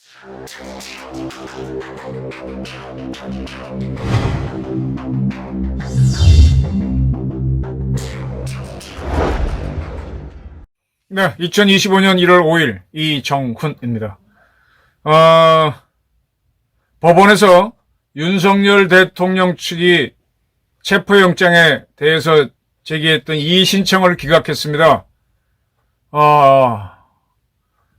네, 2025년 1월 5일 이정훈입니다. 법원에서 윤석열 대통령 측이 체포영장에 대해서 제기했던 이의 신청을 기각했습니다.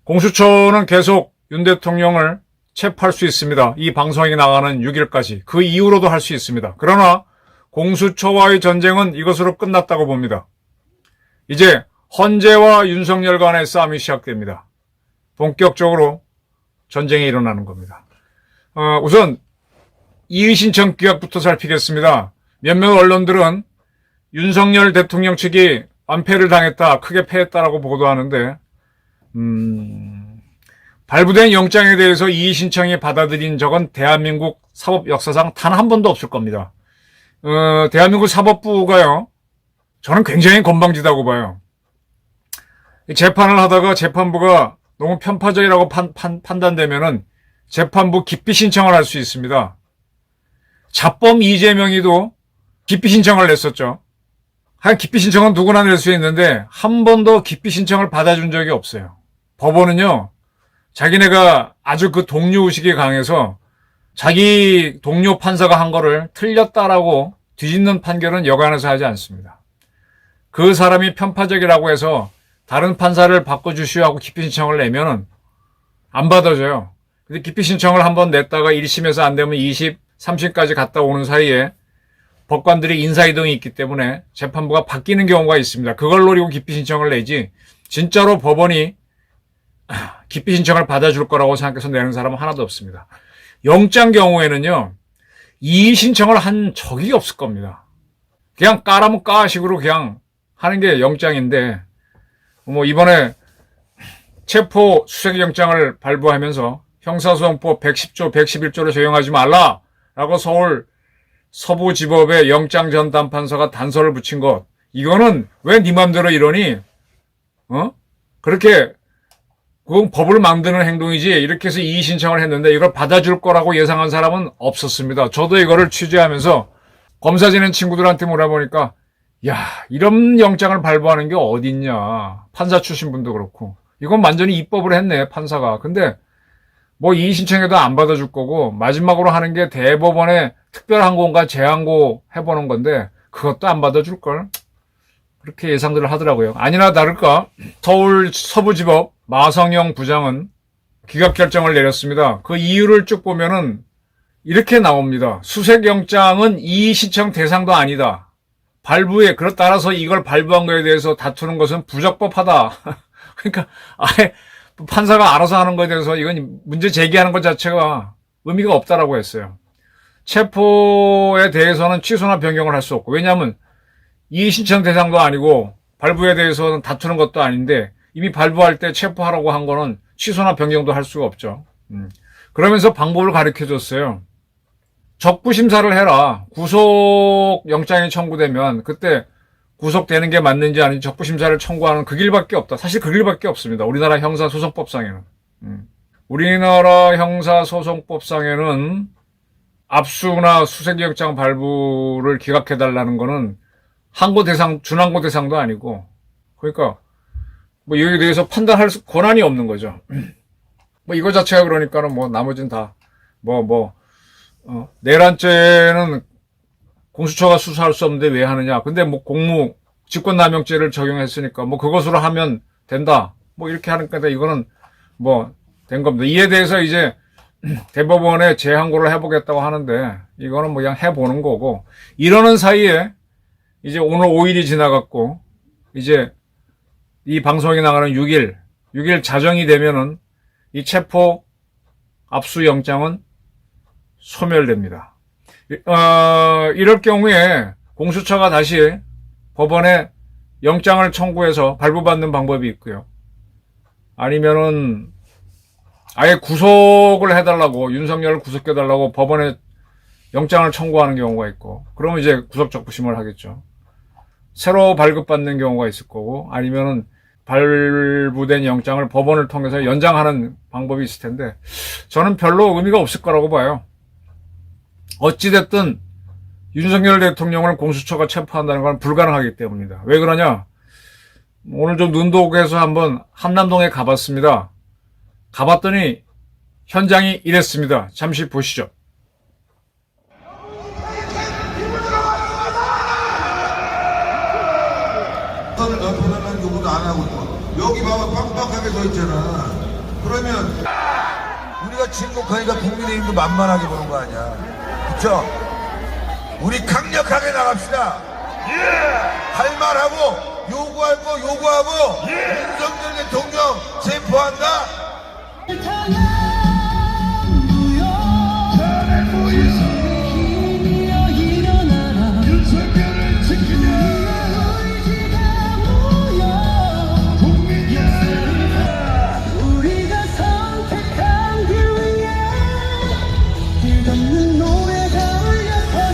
공수처는 계속 윤 대통령을 체포할 수 있습니다. 이 방송이 나가는 6일까지. 그 이후로도 할 수 있습니다. 그러나 공수처와의 전쟁은 이것으로 끝났다고 봅니다. 이제 헌재와 윤석열 간의 싸움이 시작됩니다. 본격적으로 전쟁이 일어나는 겁니다. 우선 이의 신청 기각부터 살피겠습니다. 몇몇 언론들은 윤석열 대통령 측이 완패를 당했다, 크게 패했다라고 보도하는데 발부된 영장에 대해서 이의 신청이 받아들인 적은 대한민국 사법 역사상 단 한 번도 없을 겁니다. 대한민국 사법부가요, 저는 굉장히 건방지다고 봐요. 재판을 하다가 재판부가 너무 편파적이라고 판단되면은 재판부 기피 신청을 할 수 있습니다. 자범 이재명이도 기피 신청을 냈었죠. 기피 신청은 누구나 낼 수 있는데 한 번도 기피 신청을 받아준 적이 없어요. 법원은요, 자기네가 아주 그 동료의식이 강해서 자기 동료 판사가 한 거를 틀렸다라고 뒤집는 판결은 여간해서 하지 않습니다. 그 사람이 편파적이라고 해서 다른 판사를 바꿔주시오 하고 기피 신청을 내면은 안 받아줘요. 근데 기피 신청을 한번 냈다가 1심에서 안 되면 2심, 3심까지 갔다 오는 사이에 법관들이 인사이동이 있기 때문에 재판부가 바뀌는 경우가 있습니다. 그걸 노리고 기피 신청을 내지 진짜로 법원이 기피 신청을 받아줄 거라고 생각해서 내는 사람은 하나도 없습니다. 영장 경우에는요, 이의 신청을 한 적이 없을 겁니다. 그냥 까라면 까식으로 그냥 하는 게 영장인데, 이번에 체포 수색영장을 발부하면서 형사소송법 110조, 111조를 적용하지 말라라고 서울 서부지법의 영장 전담판사가 단서를 붙인 것, 이거는 왜 네 맘대로 이러니? 그렇게 그건 법을 만드는 행동이지, 이렇게 해서 이의 신청을 했는데 이걸 받아줄 거라고 예상한 사람은 없었습니다. 저도 이거를 취재하면서 검사 지낸 친구들한테 물어보니까, 야, 이런 영장을 발부하는 게 어딨냐. 판사 출신 분도 그렇고. 이건 완전히 입법을 했네, 판사가. 근데 이의 신청해도 안 받아줄 거고, 마지막으로 하는 게 대법원의 특별항고인가 재항고 해보는 건데 그것도 안 받아줄걸? 그렇게 예상들을 하더라고요. 아니나 다를까 서울 서부지법 마성영 부장은 기각 결정을 내렸습니다. 그 이유를 쭉 보면은 이렇게 나옵니다. 수색영장은 이의 신청 대상도 아니다. 발부에, 따라서 이걸 발부한 거에 대해서 다투는 것은 부적법하다. 그러니까 아예 판사가 알아서 하는 거에 대해서 이건 문제 제기하는 것 자체가 의미가 없다라고 했어요. 체포에 대해서는 취소나 변경을 할 수 없고, 왜냐하면 이의 신청 대상도 아니고 발부에 대해서는 다투는 것도 아닌데 이미 발부할 때 체포하라고 한 거는 취소나 변경도 할 수가 없죠. 그러면서 방법을 가르쳐줬어요. 적부심사를 해라. 구속영장이 청구되면 그때 구속되는 게 맞는지 아닌지 적부심사를 청구하는 그 길밖에 없다. 사실 그 길밖에 없습니다. 우리나라 형사소송법상에는. 우리나라 형사소송법상에는 압수나 수색영장 발부를 기각해달라는 거는 항고 대상, 준항고 대상도 아니고, 그러니까 여기에 대해서 판단할 권한이 없는 거죠. 이거 자체가 그러니까는 나머지는 다 내란죄는 공수처가 수사할 수 없는데 왜 하느냐. 근데 공무 직권남용죄를 적용했으니까 그것으로 하면 된다. 이렇게 하니까 이거는 된 겁니다. 이에 대해서 이제 대법원에 재항고를 해보겠다고 하는데 이거는 그냥 해보는 거고, 이러는 사이에 이제 오늘 5일이 지나갔고 이제 이 방송이 나가는 6일 자정이 되면은 이 체포 압수 영장은 소멸됩니다. 이럴 경우에 공수처가 다시 법원에 영장을 청구해서 발부받는 방법이 있고요. 아니면은 아예 구속을 해달라고, 윤석열을 구속해달라고 법원에 영장을 청구하는 경우가 있고, 그러면 이제 구속적부심을 하겠죠. 새로 발급받는 경우가 있을 거고, 아니면은 발부된 영장을 법원을 통해서 연장하는 방법이 있을 텐데 저는 별로 의미가 없을 거라고 봐요. 어찌됐든 윤석열 대통령을 공수처가 체포한다는 건 불가능하기 때문이다. 왜 그러냐? 오늘 좀 눈도 오고 해서 한번 한남동에 가봤습니다. 가봤더니 현장이 이랬습니다. 잠시 보시죠. 넓혀달라는 요구도 안 하고 있고 여기 봐봐 빡빡하게 서 있잖아. 그러면 우리가 진국하니까 국민의힘도 만만하게 보는 거 아니야. 그쵸? 우리 강력하게 나갑시다. 할 말하고 요구할 거 요구하고 윤석열 대통령 체포한다.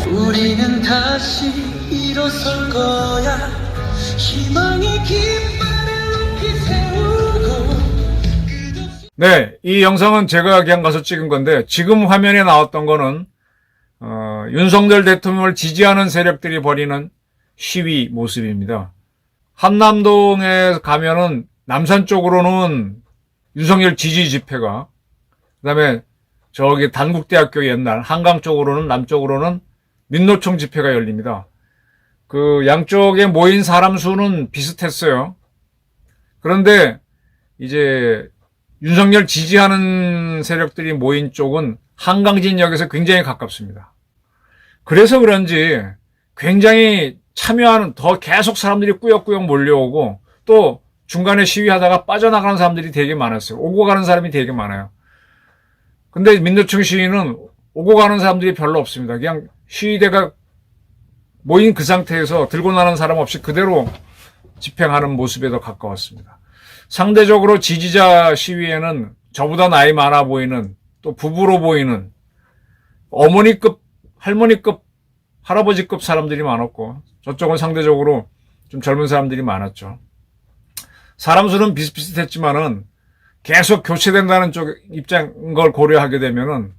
우리는 다시 일어설 거야. 희망의 깃발을 높이 세우고. 네, 이 영상은 제가 그냥 가서 찍은 건데 지금 화면에 나왔던 거는 윤석열 대통령을 지지하는 세력들이 벌이는 시위 모습입니다. 한남동에 가면은 남산 쪽으로는 윤석열 지지 집회가, 그다음에 저기 단국대학교 옛날 한강 쪽으로는, 남쪽으로는 민노총 집회가 열립니다. 그 양쪽에 모인 사람 수는 비슷했어요. 그런데 이제 윤석열 지지하는 세력들이 모인 쪽은 한강진역에서 굉장히 가깝습니다. 그래서 그런지 굉장히 참여하는, 더 계속 사람들이 꾸역꾸역 몰려오고 또 중간에 시위하다가 빠져나가는 사람들이 되게 많았어요. 오고 가는 사람이 되게 많아요. 근데 민노총 시위는 오고 가는 사람들이 별로 없습니다. 그냥 시위대가 모인 그 상태에서 들고 나는 사람 없이 그대로 집행하는 모습에 더 가까웠습니다. 상대적으로 지지자 시위에는 저보다 나이 많아 보이는, 또 부부로 보이는 어머니급, 할머니급, 할아버지급 사람들이 많았고 저쪽은 상대적으로 좀 젊은 사람들이 많았죠. 사람 수는 비슷비슷했지만은 계속 교체된다는 쪽 입장인 걸 고려하게 되면은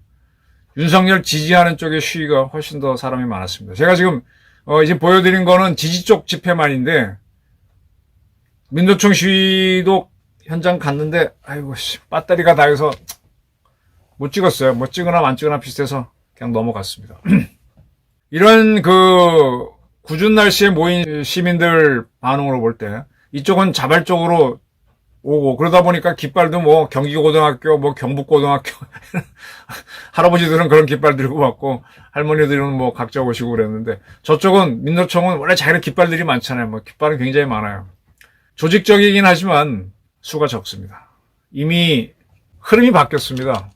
윤석열 지지하는 쪽의 시위가 훨씬 더 사람이 많았습니다. 제가 지금 이제 보여드린 거는 지지 쪽 집회만인데 민노총 시위도 현장 갔는데 아이고 배터리가 다해서 못 찍었어요. 뭐 찍으나 안 찍으나 비슷해서 그냥 넘어갔습니다. 이런 그 궂은 날씨에 모인 시민들 반응으로 볼 때 이쪽은 자발적으로 오고, 그러다 보니까 깃발도 뭐 경기고등학교, 뭐 경북고등학교 할아버지들은 그런 깃발 들고 왔고 할머니들은 뭐 각자 오시고 그랬는데 저쪽은 민노총은 원래 자기네 깃발들이 많잖아요. 뭐 깃발은 굉장히 많아요. 조직적이긴 하지만 수가 적습니다. 이미 흐름이 바뀌었습니다.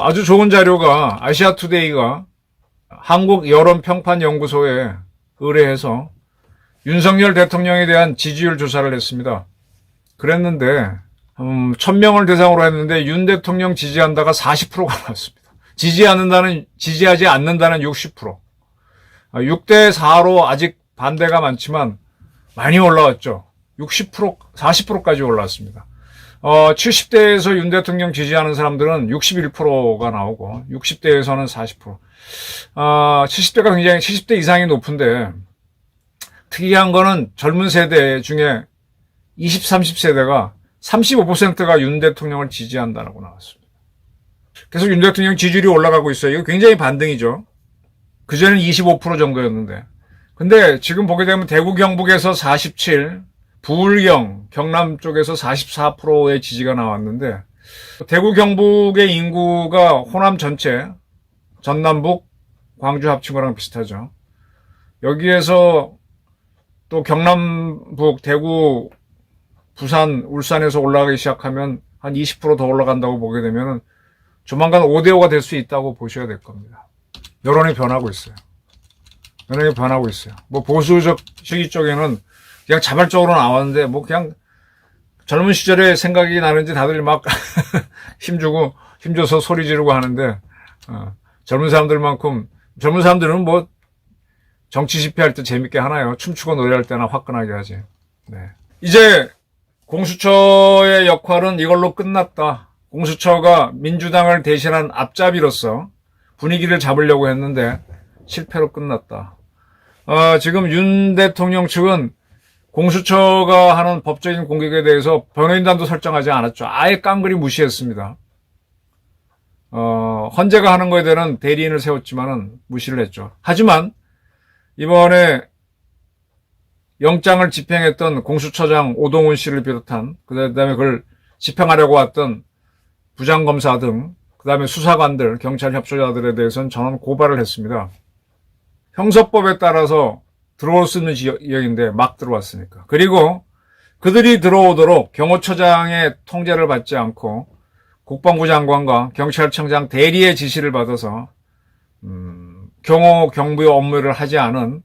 아주 좋은 자료가 아시아투데이가 한국여론평판연구소에 의뢰해서 윤석열 대통령에 대한 지지율 조사를 했습니다. 그랬는데 1000명을 대상으로 했는데 윤 대통령 지지한다가 40%가 나왔습니다. 지지하지 않는다는 60%. 6대 4로 아직 반대가 많지만 많이 올라왔죠. 60%, 40%까지 올라왔습니다. 70대에서 윤 대통령 지지하는 사람들은 61%가 나오고 60대에서는 40%. 70대가 굉장히 70대 이상이 높은데 특이한 거는 젊은 세대 중에 20, 30세대가 35%가 윤 대통령을 지지한다라고 나왔습니다. 계속 윤 대통령 지지율이 올라가고 있어요. 이거 굉장히 반등이죠. 그전에는 25% 정도였는데. 근데 지금 보게 되면 대구 경북에서 47, 부울경, 경남 쪽에서 44%의 지지가 나왔는데 대구 경북의 인구가 호남 전체, 전남북, 광주 합친 거랑 비슷하죠. 여기에서 또 경남북, 대구, 부산, 울산에서 올라가기 시작하면 한 20% 더 올라간다고 보게 되면 조만간 5대5가 될 수 있다고 보셔야 될 겁니다. 여론이 변하고 있어요. 여론이 변하고 있어요. 뭐 보수적 시기 쪽에는 그냥 자발적으로 나왔는데 뭐 그냥 젊은 시절에 생각이 나는지 다들 막 힘줘서 소리 지르고 하는데 젊은 사람들은 뭐 정치 집회할 때 재밌게 하나요? 춤추고 노래할 때나 화끈하게 하지. 네. 이제 공수처의 역할은 이걸로 끝났다. 공수처가 민주당을 대신한 앞잡이로서 분위기를 잡으려고 했는데 실패로 끝났다. 지금 윤 대통령 측은 공수처가 하는 법적인 공격에 대해서 변호인단도 설정하지 않았죠. 아예 깡그리 무시했습니다. 헌재가 하는 거에 대한 대리인을 세웠지만은 무시를 했죠. 하지만 이번에 영장을 집행했던 공수처장 오동훈 씨를 비롯한 그다음에 그걸 집행하려고 왔던 부장검사 등 그다음에 수사관들, 경찰 협조자들에 대해서는 전원 고발을 했습니다. 형사법에 따라서 들어올 수 있는 지역인데 막 들어왔으니까. 그리고 그들이 들어오도록 경호처장의 통제를 받지 않고 국방부 장관과 경찰청장 대리의 지시를 받아서 경호 경비 업무를 하지 않은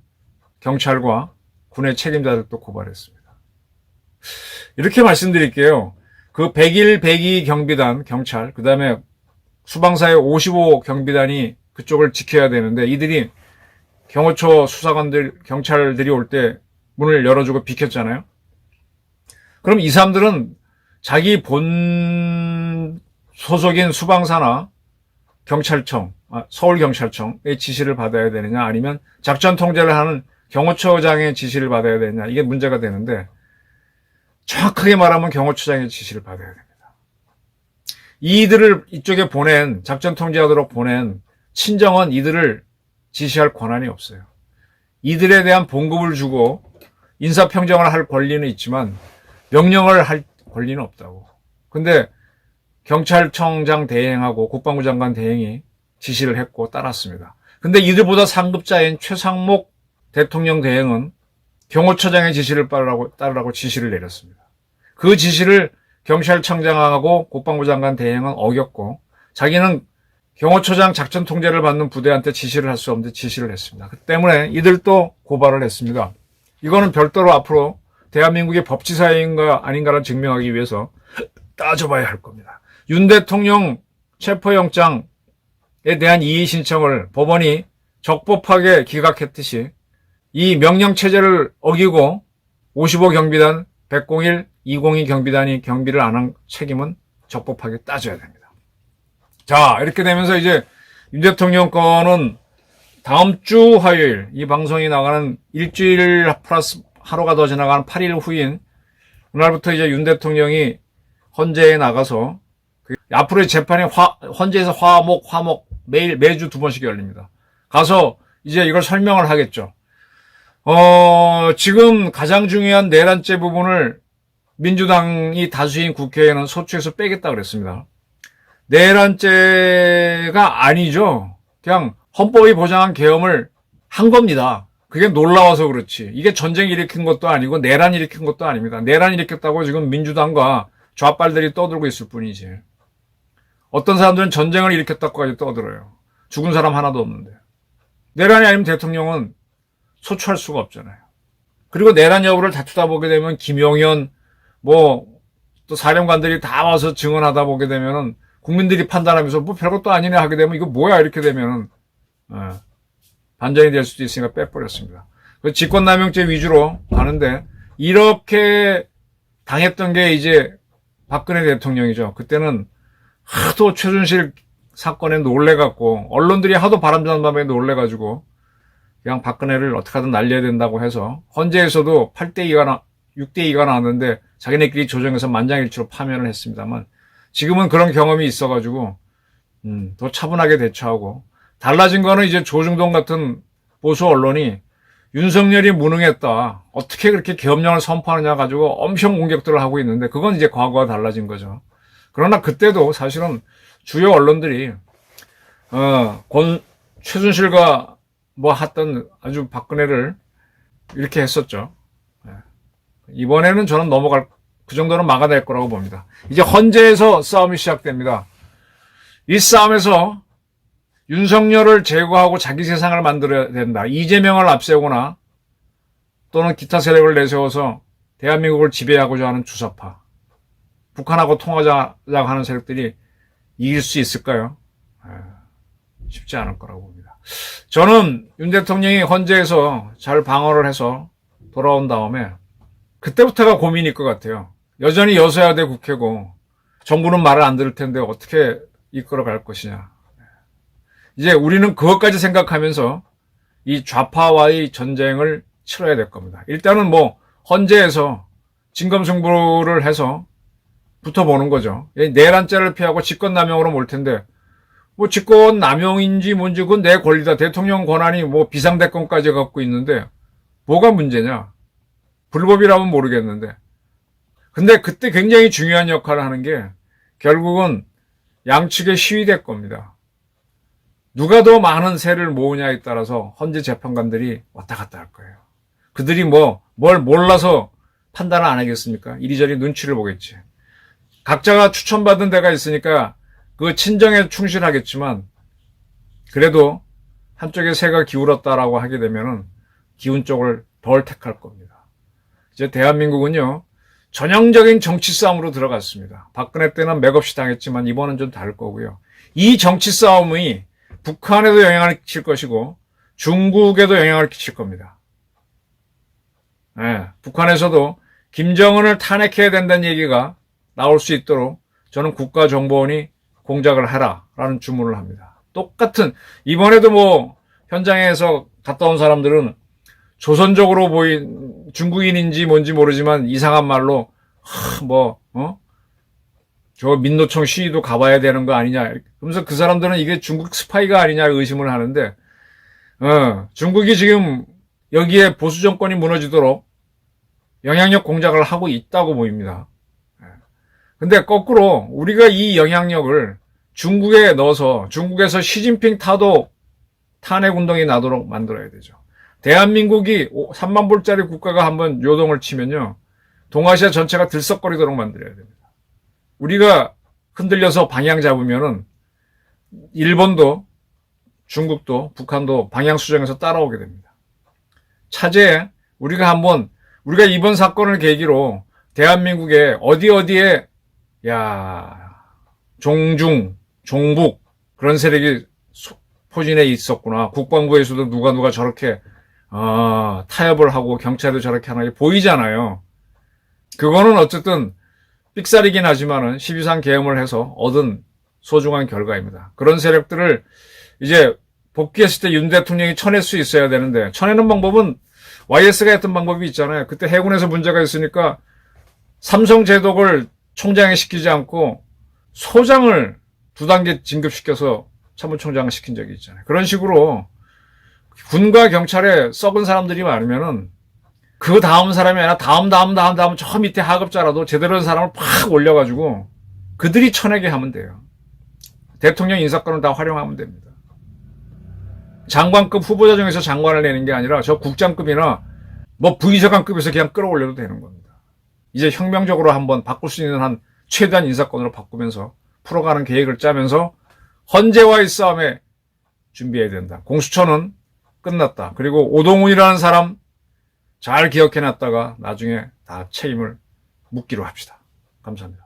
경찰과 군의 책임자들도 고발했습니다. 이렇게 말씀드릴게요. 그 101, 102 경비단 경찰, 그 다음에 수방사의 55 경비단이 그쪽을 지켜야 되는데 이들이 경호처 수사관들, 경찰들이 올 때 문을 열어주고 비켰잖아요. 그럼 이 사람들은 자기 본 소속인 수방사나 경찰청, 서울경찰청의 지시를 받아야 되느냐 아니면 작전 통제를 하는 경호처장의 지시를 받아야 되느냐 이게 문제가 되는데 정확하게 말하면 경호처장의 지시를 받아야 됩니다. 이들을 이쪽에 보낸 작전 통제하도록 보낸 친정은 이들을 지시할 권한이 없어요. 이들에 대한 봉급을 주고 인사평정을 할 권리는 있지만 명령을 할 권리는 없다고. 근데 경찰청장 대행하고 국방부 장관 대행이 지시를 했고 따랐습니다. 근데 이들보다 상급자인 최상목 대통령 대행은 경호처장의 지시를 따르라고 지시를 내렸습니다. 그 지시를 경찰청장하고 국방부 장관 대행은 어겼고 자기는 경호처장 작전 통제를 받는 부대한테 지시를 할 수 없는데 지시를 했습니다. 그 때문에 이들도 고발을 했습니다. 이거는 별도로 앞으로 대한민국의 법치사회인가 아닌가를 증명하기 위해서 따져봐야 할 겁니다. 윤 대통령 체포영장에 대한 이의 신청을 법원이 적법하게 기각했듯이 이 명령체제를 어기고 55 경비단, 101, 202 경비단이 경비를 안 한 책임은 적법하게 따져야 됩니다. 자, 이렇게 되면서 이제 윤 대통령 건은 다음 주 화요일 이 방송이 나가는 일주일 플러스 하루가 더 지나가는 8일 후인 그날부터 이제 윤 대통령이 헌재에 나가서 앞으로의 재판이 헌재에서 화목 매주 2번씩 열립니다. 가서 이제 이걸 설명을 하겠죠. 지금 가장 중요한 내란죄 부분을 민주당이 다수인 국회에는 소추에서 빼겠다 그랬습니다. 내란죄가 아니죠. 그냥 헌법이 보장한 계엄을 한 겁니다. 그게 놀라워서 그렇지. 이게 전쟁 일으킨 것도 아니고 내란 일으킨 것도 아닙니다. 내란 일으켰다고 지금 민주당과 좌빨들이 떠들고 있을 뿐이지. 어떤 사람들은 전쟁을 일으켰다고까지 떠들어요. 죽은 사람 하나도 없는데. 내란이 아니면 대통령은 소추할 수가 없잖아요. 그리고 내란 여부를 다투다 보게 되면 김용현 또 사령관들이 다 와서 증언하다 보게 되면은 국민들이 판단하면서 별것도 아니네 하게 되면 이거 뭐야 이렇게 되면은 반전이 될 수도 있으니까 빼버렸습니다. 직권남용죄 위주로 가는데 이렇게 당했던 게 이제 박근혜 대통령이죠. 그때는 하도 최순실 사건에 놀래갖고 언론들이 하도 바람잡는 밤에 놀래가지고 그냥 박근혜를 어떻게 하든 날려야 된다고 해서 헌재에서도 8대2가 6대2가 나왔는데 자기네끼리 조정해서 만장일치로 파면을 했습니다만 지금은 그런 경험이 있어가지고 더 차분하게 대처하고 달라진 거는 이제 조중동 같은 보수 언론이 윤석열이 무능했다. 어떻게 그렇게 계엄령을 선포하느냐 가지고 엄청 공격들을 하고 있는데 그건 이제 과거와 달라진 거죠. 그러나 그때도 사실은 주요 언론들이 최순실과 했던 아주 박근혜를 이렇게 했었죠. 이번에는 저는 그 정도는 막아낼 거라고 봅니다. 이제 헌재에서 싸움이 시작됩니다. 이 싸움에서 윤석열을 제거하고 자기 세상을 만들어야 된다. 이재명을 앞세우거나 또는 기타 세력을 내세워서 대한민국을 지배하고자 하는 주사파, 북한하고 통하자고 하는 세력들이 이길 수 있을까요? 쉽지 않을 거라고 봅니다. 저는 윤 대통령이 헌재에서 잘 방어를 해서 돌아온 다음에 그때부터가 고민일 것 같아요. 여전히 여소야대 국회고 정부는 말을 안 들을 텐데 어떻게 이끌어갈 것이냐. 이제 우리는 그것까지 생각하면서 이 좌파와의 전쟁을 치러야 될 겁니다. 일단은 뭐 헌재에서 진검승부를 해서 붙어보는 거죠. 내란죄를 피하고 직권남용으로 몰 텐데 뭐 직권남용인지 뭔지 그건 내 권리다. 대통령 권한이 뭐 비상대권까지 갖고 있는데 뭐가 문제냐. 불법이라면 모르겠는데. 근데 그때 굉장히 중요한 역할을 하는 게 결국은 양측의 시위될 겁니다. 누가 더 많은 세를 모으냐에 따라서 헌재 재판관들이 왔다 갔다 할 거예요. 그들이 뭘 몰라서 판단을 안 하겠습니까? 이리저리 눈치를 보겠지. 각자가 추천받은 데가 있으니까 그 친정에 충실하겠지만 그래도 한쪽에 세가 기울었다라고 하게 되면은 기운 쪽을 덜 택할 겁니다. 이제 대한민국은요, 전형적인 정치 싸움으로 들어갔습니다. 박근혜 때는 맥없이 당했지만 이번은 좀 다를 거고요. 이 정치 싸움이 북한에도 영향을 끼칠 것이고 중국에도 영향을 끼칠 겁니다. 네, 북한에서도 김정은을 탄핵해야 된다는 얘기가 나올 수 있도록 저는 국가정보원이 공작을 하라라는 주문을 합니다. 똑같은 이번에도 뭐 현장에서 갔다 온 사람들은 조선적으로 보인 중국인인지 뭔지 모르지만 이상한 말로 저 민노총 시위도 가봐야 되는 거 아니냐. 그러면서 그 사람들은 이게 중국 스파이가 아니냐 의심을 하는데 중국이 지금 여기에 보수 정권이 무너지도록 영향력 공작을 하고 있다고 보입니다. 근데 거꾸로 우리가 이 영향력을 중국에 넣어서 중국에서 시진핑 타도 탄핵 운동이 나도록 만들어야 되죠. 대한민국이 3만 불짜리 국가가 한번 요동을 치면요. 동아시아 전체가 들썩거리도록 만들어야 됩니다. 우리가 흔들려서 방향 잡으면은 일본도 중국도 북한도 방향 수정해서 따라오게 됩니다. 차제에 우리가 이번 사건을 계기로 대한민국에 어디에 종중, 종북 그런 세력이 포진해 있었구나. 국방부에서도 누가 저렇게 타협을 하고 경찰도 저렇게 하는 게 보이잖아요. 그거는 어쨌든 삑사리긴 하지만은 12.3 계엄을 해서 얻은 소중한 결과입니다. 그런 세력들을 이제 복귀했을 때 윤 대통령이 쳐낼 수 있어야 되는데 쳐내는 방법은 YS가 했던 방법이 있잖아요. 그때 해군에서 문제가 있으니까 삼성 제독을 총장에 시키지 않고 소장을 2단계 진급시켜서 참모총장을 시킨 적이 있잖아요. 그런 식으로 군과 경찰에 썩은 사람들이 많으면은 그 다음 사람이 아니라 다음 저 밑에 하급자라도 제대로 된 사람을 팍 올려가지고 그들이 쳐내게 하면 돼요. 대통령 인사권을 다 활용하면 됩니다. 장관급 후보자 중에서 장관을 내는 게 아니라 저 국장급이나 부의장관급에서 그냥 끌어올려도 되는 겁니다. 이제 혁명적으로 한번 바꿀 수 있는 한 최대한 인사권으로 바꾸면서 풀어가는 계획을 짜면서 헌재와의 싸움에 준비해야 된다. 공수처는 끝났다. 그리고 오동훈이라는 사람 잘 기억해놨다가 나중에 다 책임을 묻기로 합시다. 감사합니다.